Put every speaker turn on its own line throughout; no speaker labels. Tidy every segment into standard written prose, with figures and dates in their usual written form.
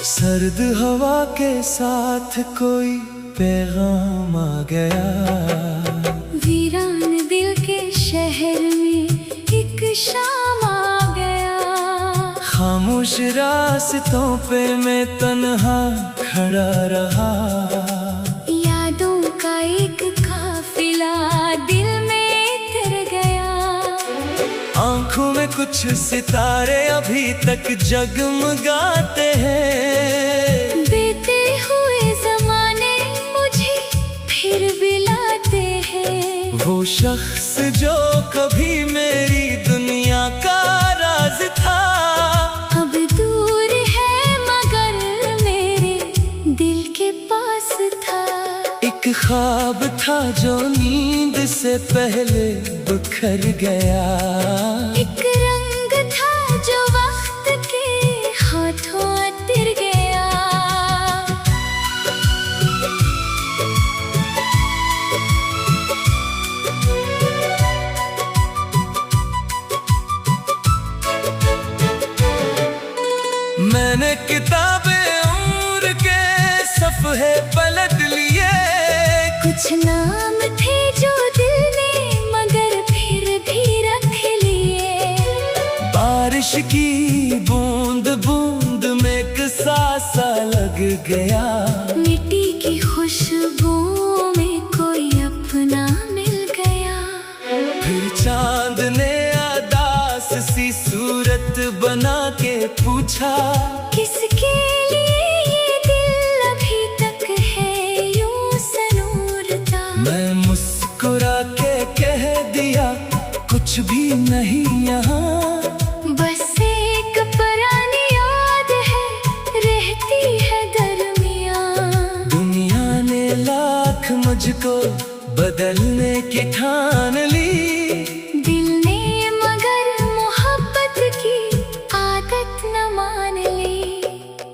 सर्द हवा के साथ कोई पैगाम आ गया।
वीरान दिल के शहर में एक शाम आ गया।
खामोश रास्तों पे मैं तन्हा खड़ा रहा।
यादों का एक काफिला दिल में तर गया।
आंखों में कुछ सितारे अभी तक जगमगाते हैं।
बीते हुए जमाने मुझे फिर बुलाते हैं।
वो शख्स जो कभी मेरी दुनिया का राज था,
अब दूर है मगर मेरे दिल के पास था।
एक ख्वाब था जो नींद से पहले बिखर गया।
एक रंग था जो वक्त के हाथों उतर गया।
मैंने किताबें उम्र के सफ़हे पलट लिए।
कुछ नाम थे जो दिल ने मगर फिर भी रख लिए।
बारिश की बूंद बूंद में एक सासा लग गया।
मिट्टी की खुशबू में कोई अपना मिल गया।
फिर चांद ने अदास सी सूरत बना के पूछा,
किसके लिए ये दिल अभी तक है यूं सनूरता।
मैं मुस्कुरा के कह दिया, कुछ भी नहीं यहाँ।
बस एक पुरानी याद है रहती है दरमियाँ।
दुनिया ने लाख मुझको बदलने की ठान ली।
दिल ने मगर मोहब्बत की आदत न मान ली।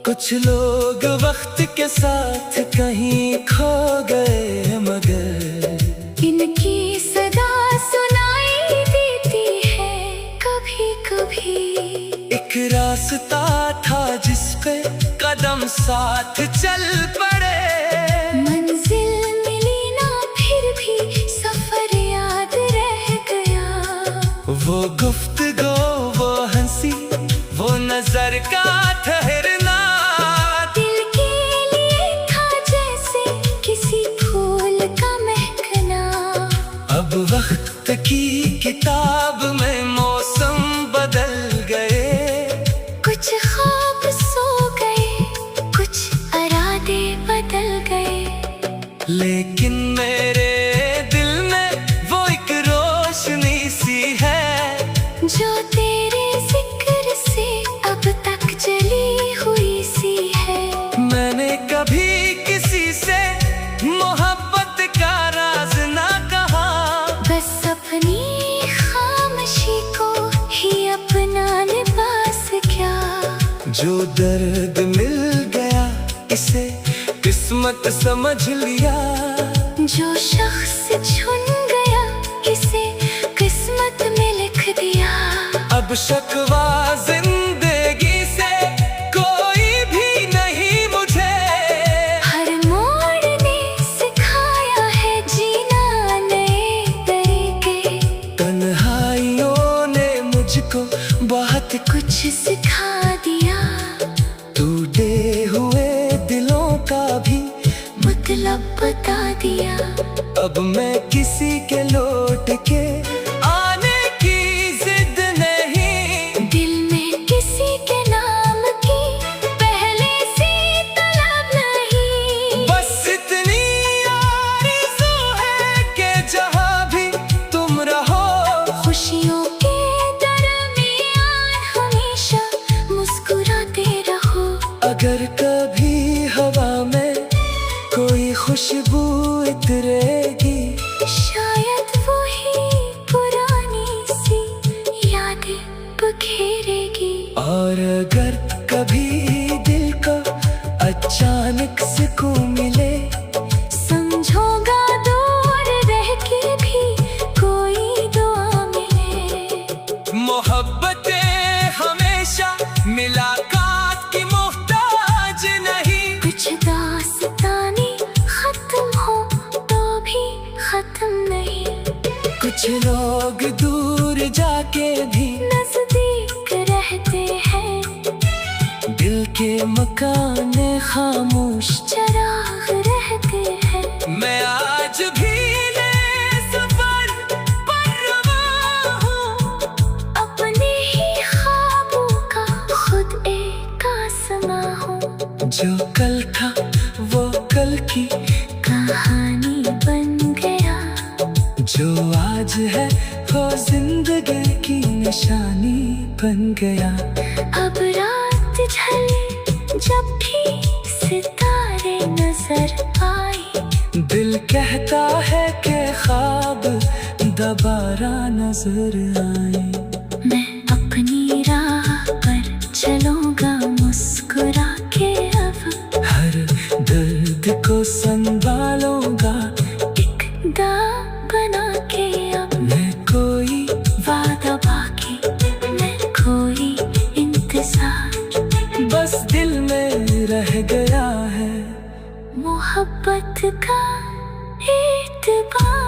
कुछ लोग वक्त के साथ कहीं खो गए मगर
इनकी सदा सुनाई देती है कभी कभी।
एक रास्ता था जिस पे कदम साथ चल पड़े।
मंजिल मिली ना फिर भी सफर याद रह गया।
वो गुफ्तगू, वो हंसी, वो नजर का ठहरना,
दिल के लिए था जैसे किसी फूल का महकना।
अब वक्त की किताब में मौसम बदल गए।
कुछ ख्वाब सो गए, कुछ इरादे बदल गए।
लेकिन मेरे दिल में वो एक रोशनी सी है,
जो तेरे जिक्र से अब तक जली हुई सी है।
मैंने कभी किसी से मोहब्बत का राज ना कहा।
बस अपनी खामोशी को ही अपना लिबास क्या।
जो दर्द मिल गया इसे किस्मत समझ लिया।
जो शख्स चुन गया किसे किस्मत में लिख दिया।
अब शकवा जिंदगी से कोई भी नहीं मुझे।
हर मोड़ ने सिखाया है जीना नए तरीके।
तन्हाइयों ने मुझको बहुत
कुछ सिखा दिया।
टूटे हुए दिलों का भी
मतलब बता दिया।
अब मैं किसी के लौट के आने की जिद नहीं।
दिल में किसी के नाम की पहले से तलब नहीं।
बस इतनी आरज़ू है कि जहाँ भी तुम रहो,
खुशियों के दरमियान हमेशा मुस्कुराते रहो।
अगर कभी हवा में कोई खुशबू उतरेगी,
शायद वही पुरानी सी यादें बखेरेगी।
और अगर कभी दिल को अचानक सुकून मिले,
समझोगा दूर रह के भी कोई दुआ मिले।
मोहब्बतें हमेशा मुलाकात की मोहताज नहीं।
कुछ दास्तानी खत्म हो तो भी खत्म नहीं।
कुछ लोग दूर जाके भी
नजदीक रहते हैं।
दिल के मकान खामोश
चराग रहते हैं।
मैं आज भी नए सफर पर रवा हूँ।
अपने ही ख्वाबों का खुद एक आसमां हूँ।
जो कल था वो कल की
कहानी बन गया।
जो आज है वो जिंदगी की निशानी बन गया।
अब रात ढले जब भी सितारे नजर आए,
दिल कहता है कि ख्वाब दोबारा नजर आए।
मैं अपनी राह पर चलूंगा मुस्कुरा के। अब
हर दर्द को संभालूंगा
एक दाग बना के। अब
मैं कोई
वादा बाकी, मैं कोई इंतजार।
बस दिल में रह गया है
मोहब्बत का एतबार।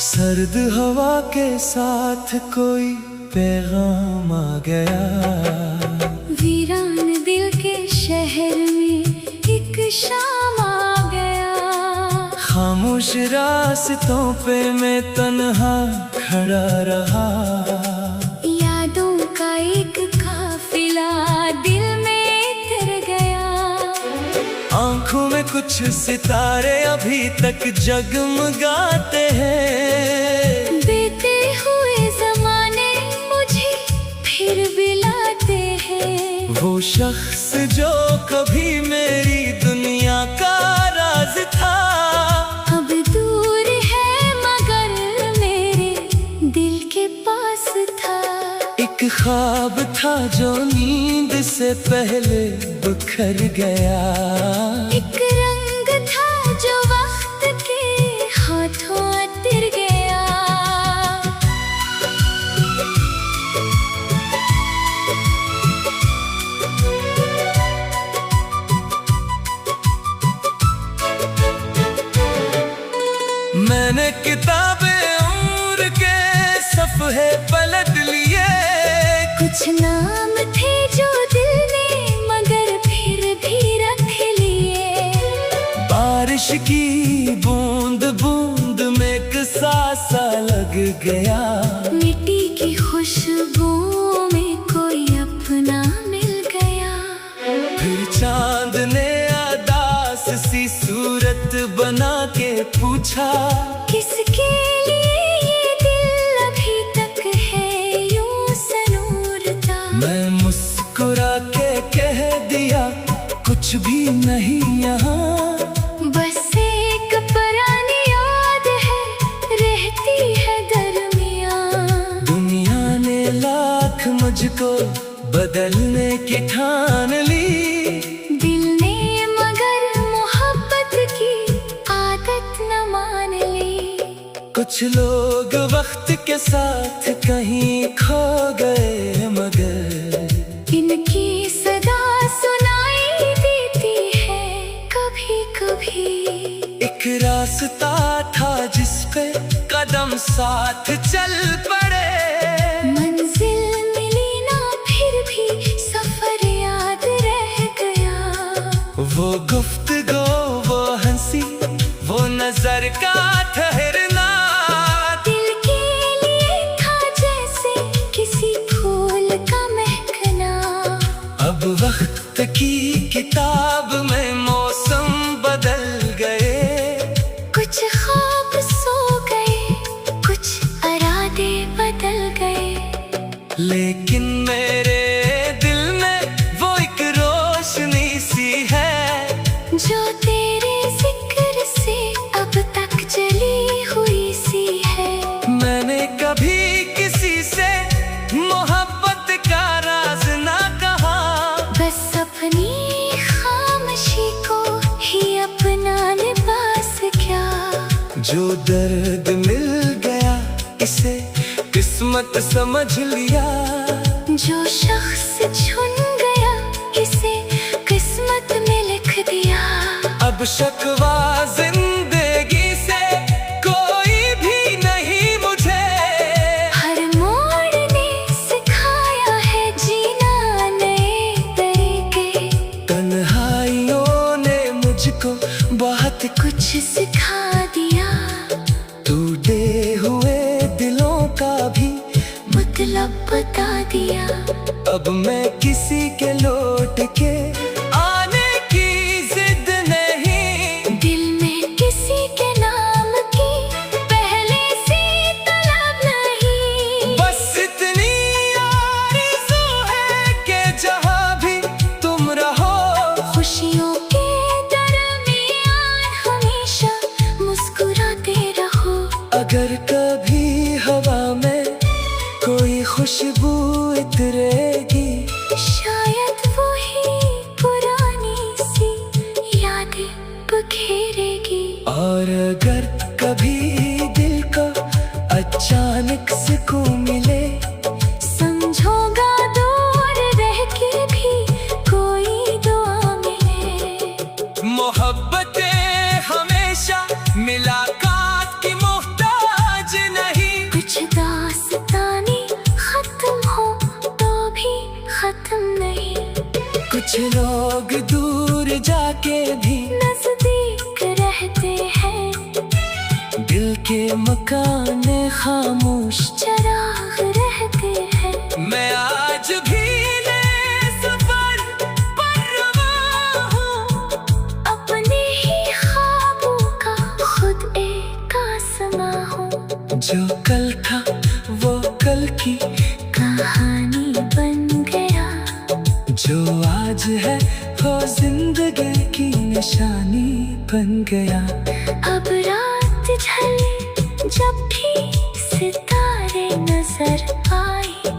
सर्द हवा के साथ कोई पैगाम आ गया।
वीरान दिल के शहर में एक शाम आ गया।
खामोश रास्तों पे मैं तन्हा खड़ा रहा।
यादों का एक काफिला दिल में तर गया।
आंखों में कुछ सितारे अभी तक जगमगाते हैं।
बीते हुए जमाने मुझे फिर बिलाते हैं।
वो शख्स जो कभी मेरी दुनिया का राज था,
अब दूर है मगर मेरे दिल के पास था।
एक ख्वाब था जो नींद से पहले बिखर गया।
एक रंग था जो वक्त के हाथों उतर गया।
मैंने किताबें उम्र के सफ़े पलट लिए।
कुछ नाम थे जो दिल ने मगर फिर भी रख लिए।
बारिश की बूंद बूंद में किसा सा लग गया।
मिट्टी की खुशबू में कोई अपना मिल गया।
फिर चांद ने अदास सी सूरत बना के पूछा,
किसके लिए ये दिल अभी तक है यूं सनूरता।
मैं मुस्कुरा के कह दिया, कुछ भी नहीं यहाँ।
बस एक पुरानी याद है रहती है दरमियाँ।
दुनिया ने लाख मुझको बदलने की ठान ली।
दिल ने मगर मोहब्बत की आदत न मान ली।
कुछ लोग वक्त के साथ कहीं खो गए मगर
इनकी सदा सुनाई देती है कभी कभी।
एक रास्ता था जिस पे कदम साथ चल पड़े।
मंजिल
लेकिन मेरे दिल में वो एक रोशनी सी है,
जो तेरे जिक्र से अब तक जली हुई सी है।
मैंने कभी किसी से मोहब्बत का राज ना कहा,
बस अपनी खामोशी को ही अपना लिबास क्या।
जो दर्द मिल गया इसे किस्मत समझ लिया,
जो शख्स चुन गया इसे किस्मत में लिख दिया।
अब शकवा जिंदगी से कोई भी नहीं मुझे,
हर मोड़ ने सिखाया है जीना नए तरीके।
तन्हाइयों ने मुझको बहुत
कुछ सिखा दिया,
टूटे हुए दिलों का भी
मतलब बता दिया।
अब मैं किसी के लौट के आने की जिद नहीं,
दिल में किसी के नाम की पहले से तलब नहीं।
बस इतनी आरज़ू है कि जहाँ भी तुम रहो,
खुशियों के दरमियान हमेशा मुस्कुराते रहो।
अगर कभी हवा में कोई खुशबू उतरेगी,
शायद वही पुरानी सी यादें बखेरेगी।
और अगर कभी दिल को अचानक सुकून मिले,
समझोगा दूर रह के भी कोई दुआ मिले।
मोहब्बतें हमेशा मुलाकात की मोहताज नहीं,
कुछ दास्तानी खत्म हो तो भी खत्म नहीं।
कुछ लोग दूर जाके भी
नजदीक रहते हैं,
दिल के मकान खामोश
चराग रहते हैं।
मैं आज भी नए सफर पर रवा हूँ,
अपने ही ख्वाबों का खुद एक आसमां हूँ।
जो कल था वो कल की
कहानी बन गया,
जो आज है वो जिंदगी की निशानी बन गया।
अब रात ढले जब भी सितारे नजर आए,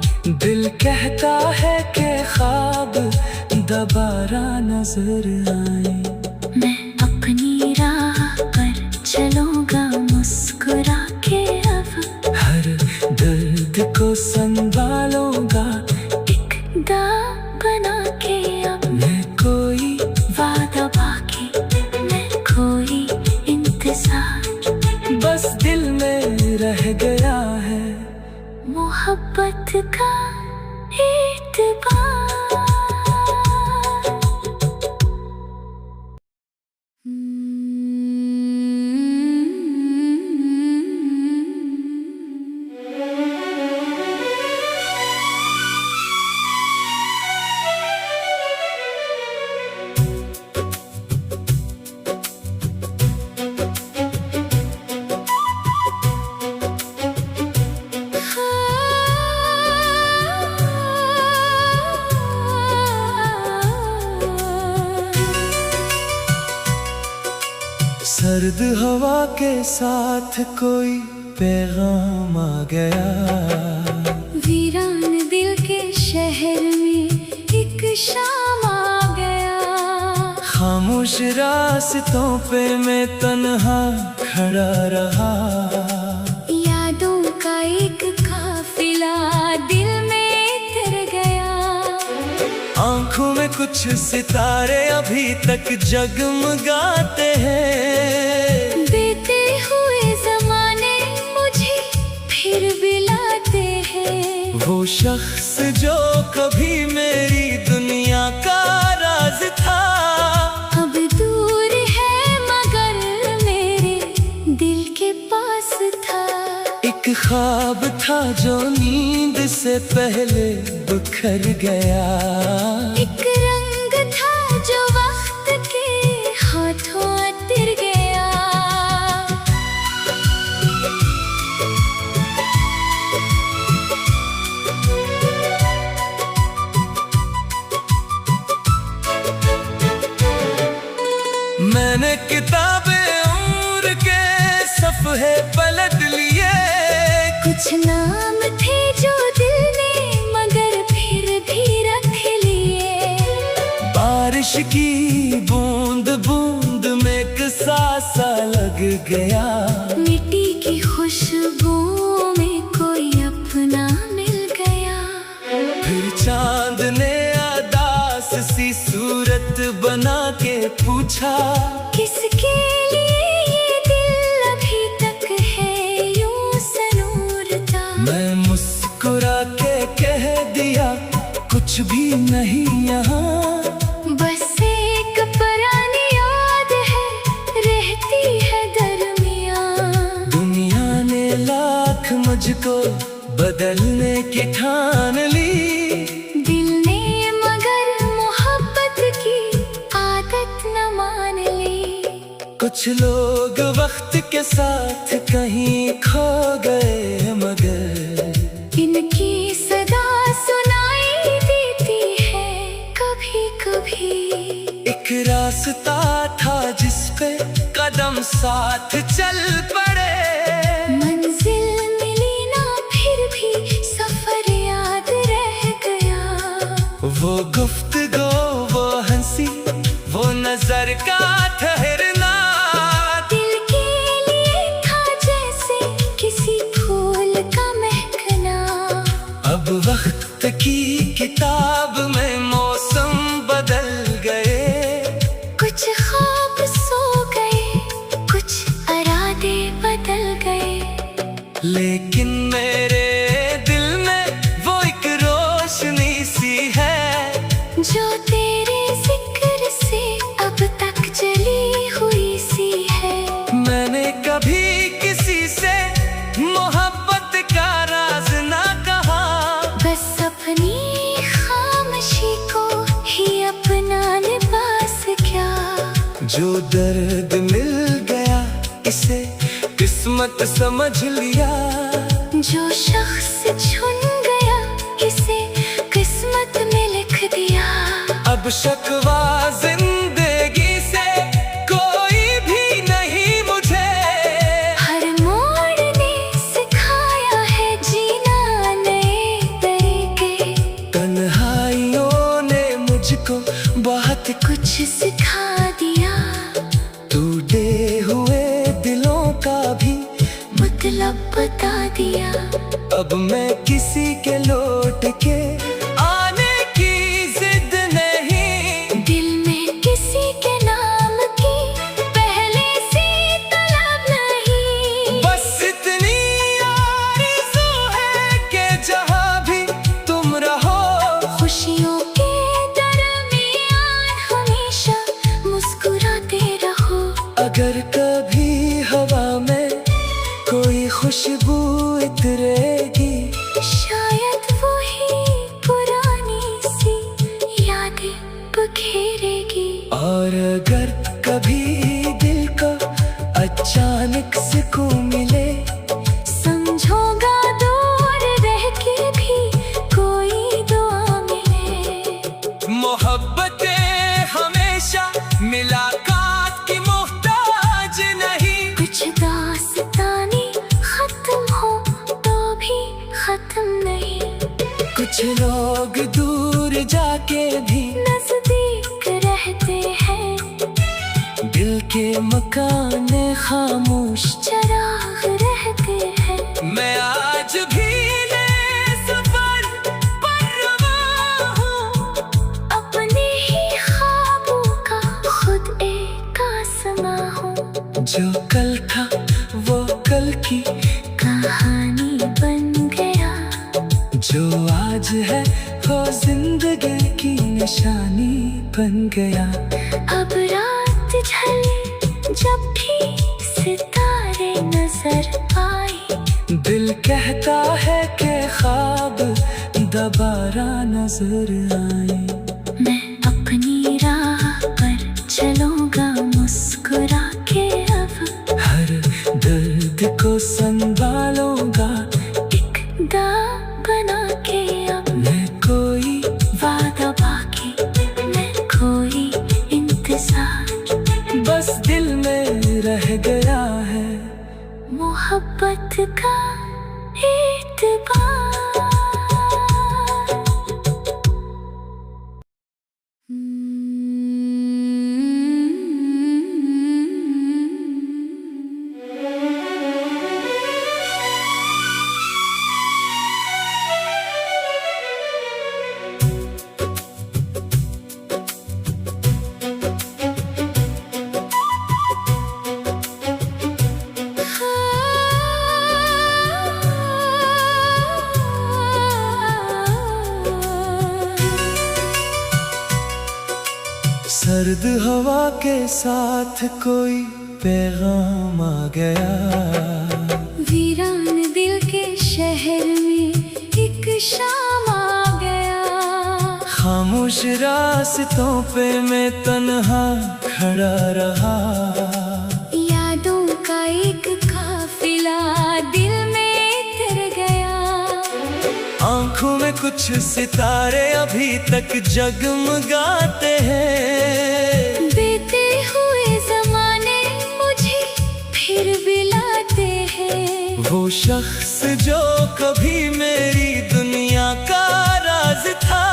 दिल कहता है कि ख्वाब दोबारा नजर आए।
मैं अपनी राह पर चलूंगा मुस्कुरा के अब,
हर दर्द को संभालूंगा
एक दाव बना के अब।
मैं कोई
वादा बाकी मैं कोई इंतजार,
बस दिल में रह गया है
मोहब्बत का एतबार।
सर्द हवा के साथ कोई पैगाम आ गया,
वीरान दिल के शहर में एक शाम आ गया।
खामोश रास्तों पे मैं तन्हा खड़ा रहा,
यादों का एक काफिला दिल में उतर गया।
आंखों में कुछ सितारे अभी तक जगमगाते हैं,
बीते हुए जमाने मुझे फिर बिलाते हैं।
वो शख्स जो कभी मेरी दुनिया का राज था,
अब दूर है मगर मेरे दिल के पास था।
एक ख्वाब था जो नींद से पहले बिखर गया,
एक रंग था जो वक्त के हाथों उतर गया।
सुबह पलट लिए।
कुछ नाम थे जो दिल ने मगर फिर भी रख लिए।
बारिश की बूंद बूंद में किसा सा लग गया।
मिट्टी की खुशबू में कोई अपना मिल गया।
फिर चांद ने अदास सी सूरत बना के पूछा,
किसके लिए ये दिल अभी तक है यूं सनूरता।
मैं मुस्कुरा के कह दिया, कुछ भी नहीं यहाँ।
बस एक पुरानी याद है, रहती है दरमियाँ।
दुनिया ने लाख मुझको बदलने की ठान ली।
दिल ने मगर मोहब्बत की आदत न मान ली।
कुछ लोग वक्त के साथ कहीं खो गए, मगर
इनकी सदा सुनाई देती है कभी कभी।
एक रास्ता था जिस पे कदम साथ चल पड़े।
मंजिल मिली ना फिर भी सफर याद रह गया।
वो गुफ्तगू, वो हंसी, वो नजर का ठहरना।
दिल के लिए था जैसे किसी फूल का महकना।
अब वक्त की किताब में मौसम बदल गए।
कुछ ख्वाब सो गए, कुछ इरादे बदल गए।
लेकिन मेरे दिल में वो एक रोशनी सी है,
जो तेरे जिक्र से अब तक जली हुई सी है।
मैंने कभी किसी से मोहब्बत का राज ना कहा।
बस अपनी खामोशी को ही अपना लिबास क्या।
जो दर्द मिल गया इसे किस्मत समझ लिया।
जो शख्स चुन गया इसे किस्मत में लिख दिया।
अब शकवा जिंदगी से कोई भी नहीं मुझे।
हर मोड़ ने सिखाया है जीना नए तरीके।
तन्हाइयों ने मुझको बहुत
कुछ सिखा दिया।
टूटे हुए दिलों का भी
मतलब बता दिया।
अब मैं किसी के लौट के आने की जिद नहीं।
दिल में किसी के नाम की पहले से तलब नहीं।
बस इतनी आरज़ू है कि जहाँ भी तुम रहो,
खुशियों के दरमियान हमेशा मुस्कुराते रहो।
अगर कभी हवा में कोई खुशबू उतरेगी,
शायद वही पुरानी सी यादें बखेरेगी।
और अगर कभी दिल को अचानक सुकून मिले,
समझोगा दूर रह के भी कोई दुआ मिले।
मोहब्बतें हमेशा मुलाकात की मोहताज नहीं।
कुछ दास्तानी खत्म हो तो भी खत्म नहीं।
कुछ लोग दूर जाके भी
नजदीक रहते हैं।
दिल के मकान खामोश
चराग रहते हैं।
मैं आज भी नए सफर पर रवा हूँ।
अपने ही ख्वाबों का खुद एक आसमां हूँ।
जो कल था वो कल की
कहानी बन गया।
जो आज है वो जिंदगी की निशानी बन गया।
अब रात ढले जब भी सितारे नजर आए,
दिल कहता है कि ख्वाब दोबारा नजर आए।
मैं अपनी राह पर चलूंगा मुस्कुरा के। अब
हर दर्द को संभालूंगा
एक दाग बना के। अब
मैं कोई
वादा बाकी, मैं कोई इंतजार।
बस दिल में रह गया है। सर्द हवा के साथ कोई पैगाम आ गया।
वीरान दिल के शहर में एक शाम आ गया।
खामोश रास्तों पे मैं तन्हा खड़ा रहा।
यादों का एक काफिला दिल में तर गया।
आंखों में कुछ सितारे अभी तक जगमगाते हैं।
बीते हुए जमाने मुझे फिर बिलाते हैं।
वो शख्स जो कभी मेरी दुनिया का राज था,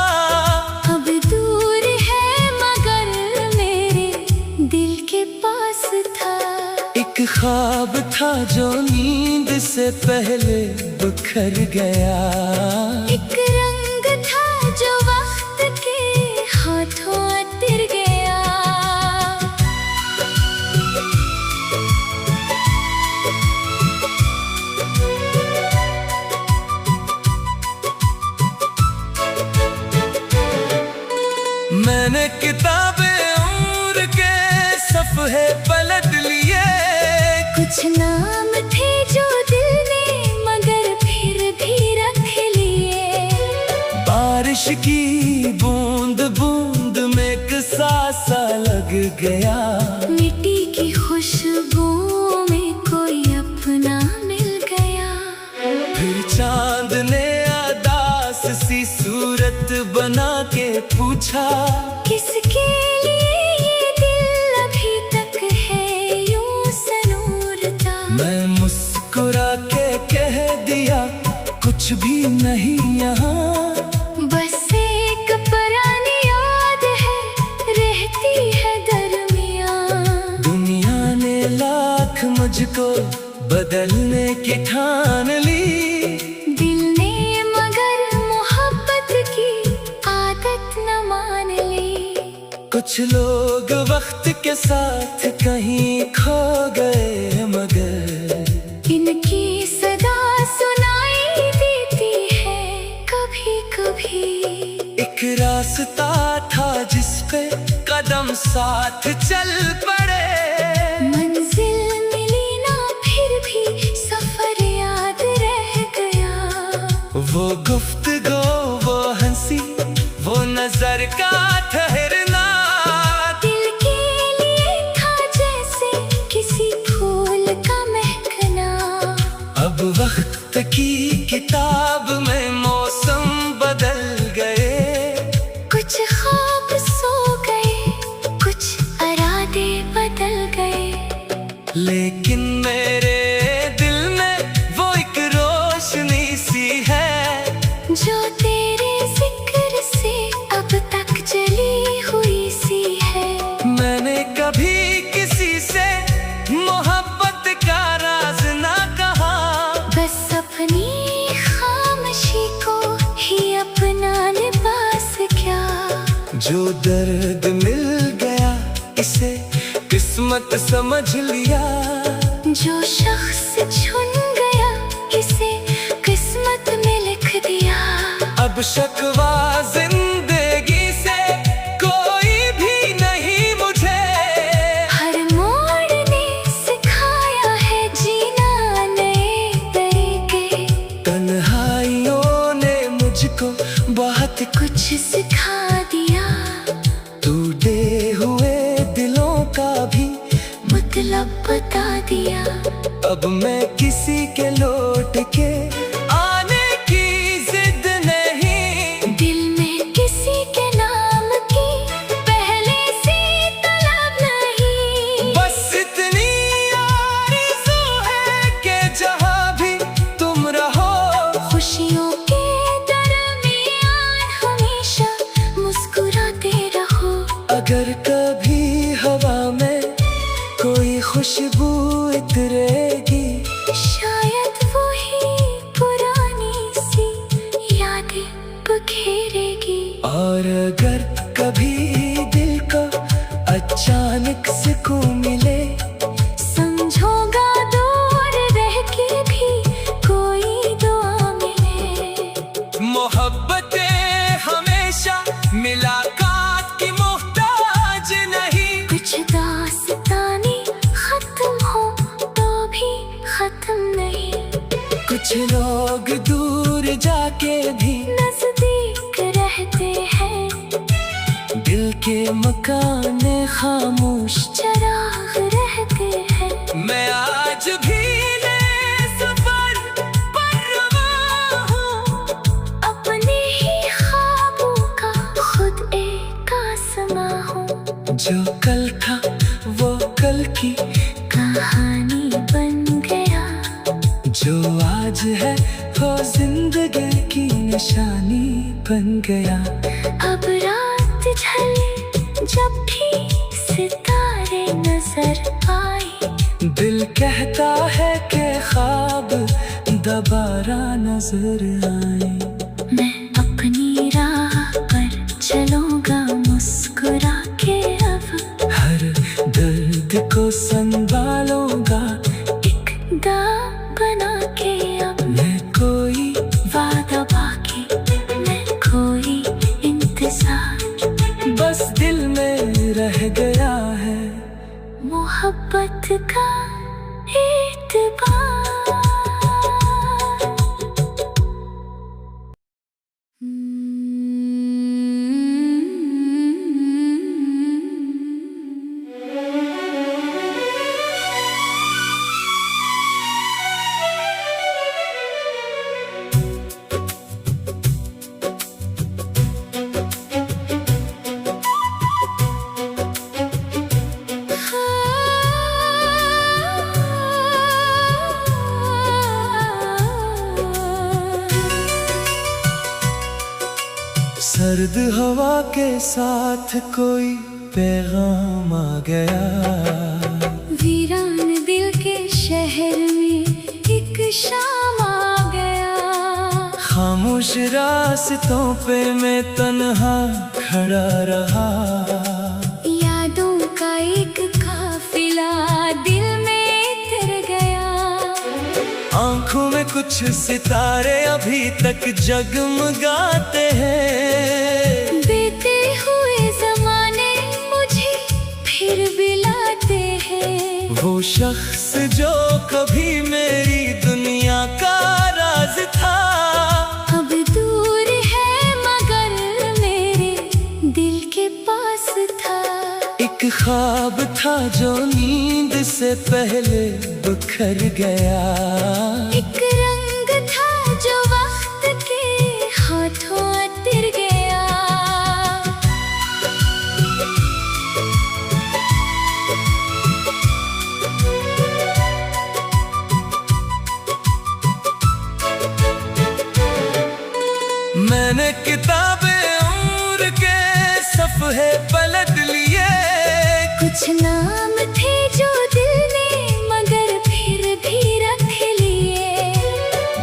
अब दूर है मगर मेरे दिल के पास था।
एक ख्वाब था जो नींद से पहले बिखर गया।
एक रंग था जो वक्त के हाथों उतर गया।
मैंने किताबें उम्र के सफ़े पलट लिए।
कुछ नाम थे जो दिल ने मगर फिर भी रख लिए।
बारिश की बूंद बूंद में किसा सा लग गया।
मिट्टी की खुशबू में कोई अपना मिल गया।
फिर चांद ने अदास सी सूरत बना के पूछा,
किसके लिए ये दिल अभी तक है यूं सनूरता।
मैं मुस्कुरा के कह दिया, कुछ भी नहीं यहाँ।
बस एक पुरानी याद है रहती है दरमियाँ।
दुनिया ने लाख मुझको बदलने की ठान ली।
दिल ने मगर मोहब्बत की आदत न मान ली।
कुछ लोग वक्त के साथ कहीं खो गए मगर
इनकी सदा सुनाई देती है कभी कभी।
एक रास्ता था जिस पे कदम साथ चल पड़े।
मंजिल मिली ना फिर भी सफर याद रह गया।
वो गुफ्तगू, वो हंसी, वो नजर का ठहरना,
दिल के लिए था जैसे किसी फूल का महकना।
अब वक्त की किताब में मौसम बदल गए।
कुछ ख्वाब सो गए, कुछ इरादे बदल गए।
लेकिन मेरे दिल में वो एक रोशनी सी है,
जो तेरे जिक्र से अब तक जली हुई सी है।
मैंने कभी किसी से मोहब्बत का राज ना कहा।
बस अपनी खामोशी को ही अपना लिबास क्या।
जो दर्द मिल गया इसे किस्मत समझ लिया।
जो शख्स चुन गया इसे किस्मत में लिख दिया।
अब शकवा जिंदगी से कोई भी नहीं मुझे।
हर मोड़ ने सिखाया है जीना नए तरीके।
तन्हाइयों ने मुझको बहुत
कुछ सिखा दिया।
टूटे हुए दिलों का भी
मतलब बता दिया।
अब मैं किसी के लौट के आने की जिद नहीं।
दिल में किसी के नाम की पहले से तलब नहीं।
बस इतनी आरज़ू है कि जहाँ भी तुम रहो,
खुशियों के दरमियान हमेशा मुस्कुराते रहो।
अगर कभी हवा में कोई खुशबू इतरेगी,
शायद वही पुरानी सी यादें बखेरेगी।
और अगर कभी दिल को अचानक सुकून मिले,
समझोगा दूर रह के भी कोई दुआ मिले।
मोहब्बतें हमेशा मुलाकात की मोहताज नहीं। के भी
नजदीक रहते हैं।
दिल के मकाने खामोश
चराग रहते हैं।
मैं आज भी नए सफर पर रवां हूँ।
अपने ही ख्वाबों का खुद एक आसमां हूँ।
जो कल था वो कल की
कहानी बन गया।
जो आज है वो जिंदगी की निशानी बन गया।
अब रात ढले जब भी सितारे नजर आए,
दिल कहता है कि ख्वाब दोबारा नजर आए।
मैं अपनी राह पर चलूंगा मुस्कुरा के। अब
हर दर्द को संभालूंगा
एक दाग बना के। अब
मैं कोई
वादा बाकी, मैं कोई इंतजार।
बस दिल में रह गया है
मोहब्बत का एतबार।
सर्द हवा के साथ कोई पैगाम आ गया।
वीरान दिल के शहर में एक शाम आ गया।
खामोश रास्तों पे मैं तन्हा खड़ा रहा।
यादों का एक काफिला दिल में तर गया।
आंखों में कुछ सितारे अभी तक जगमगाते हैं।
बीते हुए जमाने मुझे फिर बिलाते हैं।
वो शख्स जो कभी मेरी दुनिया का राज था,
अब दूर है मगर मेरे दिल के पास था।
एक ख्वाब था जो नींद से पहले बिखर गया।
एक रंग था जो वक्त के हाथों उतर गया।
मैंने किताबें उम्र के सफ़े पलट लिए।
कुछ नाम थे जो दिल ने मगर फिर भी रख लिए।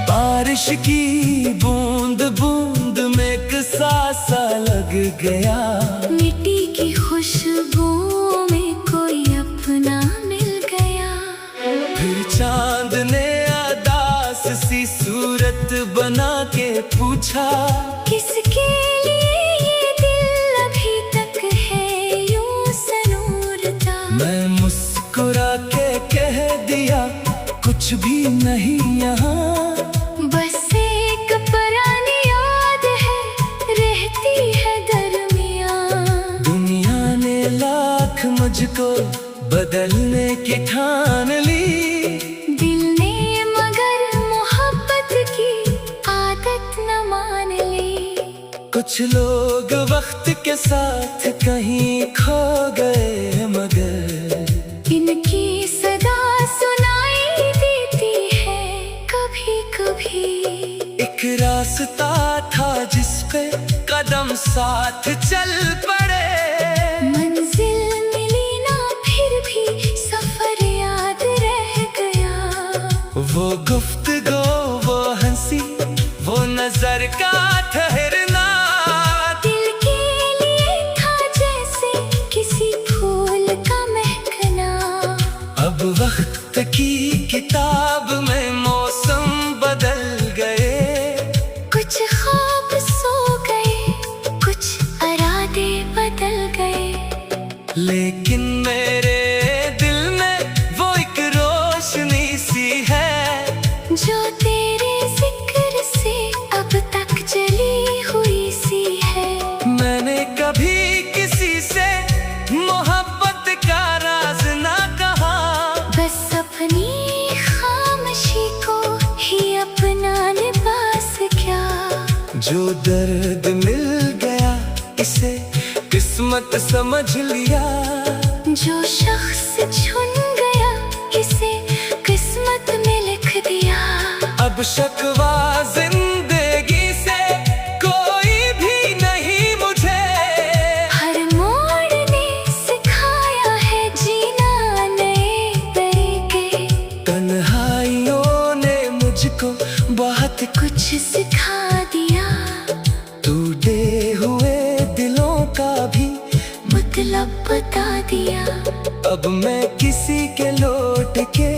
बारिश की बूंद बूंद में एक सासा लग गया।
मिट्टी की खुशबू में कोई अपना मिल गया।
फिर चांद ने अदास सी सूरत बना के पूछा,
किसके लिए ये दिल अभी तक है यूं सनूरता।
मैं मुस्कुरा के कह दिया, कुछ भी नहीं यहाँ।
बस एक पुरानी याद है रहती है दरमियाँ।
दुनिया ने लाख मुझको बदलने की ठान ली।
दिल ने मगर मोहब्बत की आदत न मान ली।
कुछ लोग वक्त के साथ कहीं खो गए मगर
इनकी सदा सुनाई देती है कभी कभी।
एक रास्ता था जिस पे कदम साथ चल पड़े।
मंजिल मिली ना फिर भी सफर याद रह गया।
वो गुफ्तगू, वो हंसी, वो नजर का ठहरना,
दिल के लिए था जैसे किसी फूल का महकना।
अब वक्त की किताब में मौसम बदल गए।
कुछ ख्वाब सो गए, कुछ इरादे बदल गए।
लेकिन मेरे दिल में वो एक रोशनी सी है
जो तेरे जिक्र से अब तक
जो दर्द मिल गया इसे किस्मत समझ लिया,
जो शख्स छुन गया इसे किस्मत में लिख दिया।
अब शकवा जिंदगी से कोई भी नहीं मुझे,
हर मोड़ ने सिखाया है जीना नए तरीके।
तन्हाइयों ने मुझको बहुत
कुछ सिखा दिया,
टूटे हुए दिलों का भी
मतलब बता दिया।
अब मैं किसी के लौट के